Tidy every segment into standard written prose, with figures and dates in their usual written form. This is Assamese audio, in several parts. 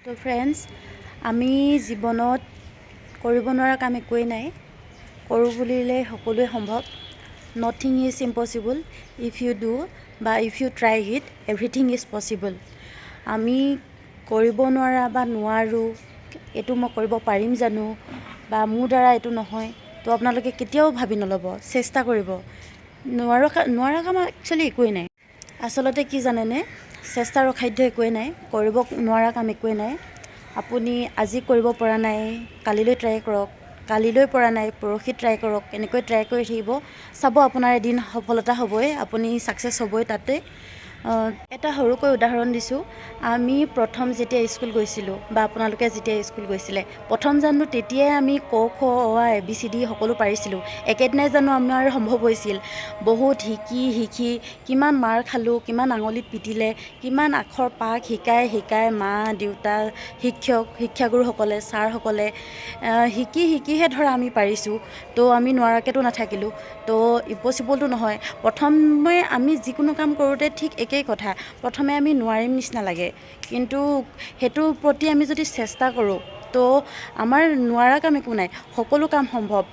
তো ফ্ৰেণ্ডছ, আমি জীৱনত কৰিব নোৱাৰা কাম একোৱেই নাই। কৰোঁ বুলিলে সকলোৱে সম্ভৱ। Nothing is impossible if you do বা if you try it, everything is possible. আমি কৰিব নোৱাৰা বা নোৱাৰোঁ, এইটো মই কৰিব পাৰিম জানো বা মোৰ দ্বাৰা এইটো নহয়, তো আপোনালোকে কেতিয়াও ভাবি নল'ব, চেষ্টা কৰিব। নোৱাৰা কাম একচুৱেলি একোৱেই নাই। আচলতে কি জানেনে, চেষ্টাৰ অসাধ্য একোৱেই নাই, কৰিব নোৱাৰা কাম একোৱেই নাই। আপুনি আজি কৰিব পৰা নাই, কালিলৈ ট্ৰাই কৰক, কালিলৈ পৰা নাই পৰহি ট্ৰাই কৰক, এনেকৈ ট্ৰাই কৰি থাকিব, চাব আপোনাৰ এদিন সফলতা হ'বই, আপুনি ছাকচেছ হ'বই তাতে। এটা সৰুকৈ উদাহৰণ দিছোঁ। আমি প্ৰথম যেতিয়া স্কুল গৈছিলোঁ বা আপোনালোকে যেতিয়া স্কুল গৈছিলে, প্ৰথম জানো তেতিয়াই আমি ক খ অ আ ABCD সকলো পাৰিছিলোঁ? একেদিনাই জানো আমাৰ সম্ভৱ হৈছিল? বহুত শিকি কিমান মাৰ খালোঁ, কিমান আঙুলিত পিটিলে, কিমান আখৰ পাক শিকাই মা দেউতা শিক্ষাগুৰুসকলে ছাৰসকলে শিকিহে ধৰা আমি পাৰিছোঁ। তো আমি নোৱাৰাকৈতো নাথাকিলোঁ। তো ইম্পচিবলটো নহয়। প্ৰথমে আমি যিকোনো কাম কৰোঁতে ঠিক একেই কথা, প্ৰথমে আমি নোৱাৰিম নিচিনা লাগে, কিন্তু সেইটোৰ প্ৰতি আমি যদি চেষ্টা কৰোঁ তো আমাৰ নোৱাৰা কাম একো নাই, সকলো কাম সম্ভৱ।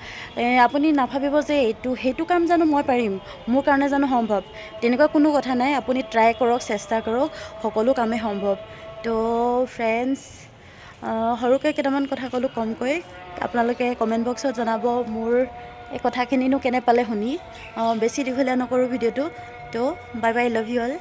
আপুনি নাভাবিব যে সেইটো কাম জানো মই পাৰিম, মোৰ কাৰণে জানো সম্ভৱ, তেনেকুৱা কোনো কথা নাই। আপুনি ট্ৰাই কৰক, চেষ্টা কৰক, সকলো কামেই সম্ভৱ। তো ফ্ৰেণ্ডছ, সৰুকৈ কেইটামান কথা ক'লোঁ কমকৈ। আপোনালোকে কমেণ্ট বক্সত জনাব মোৰ এই কথাখিনিনো কেনে পালে শুনি। বেছি দীঘলীয়া নকৰোঁ ভিডিঅ'টো। তো bye bye, love you all.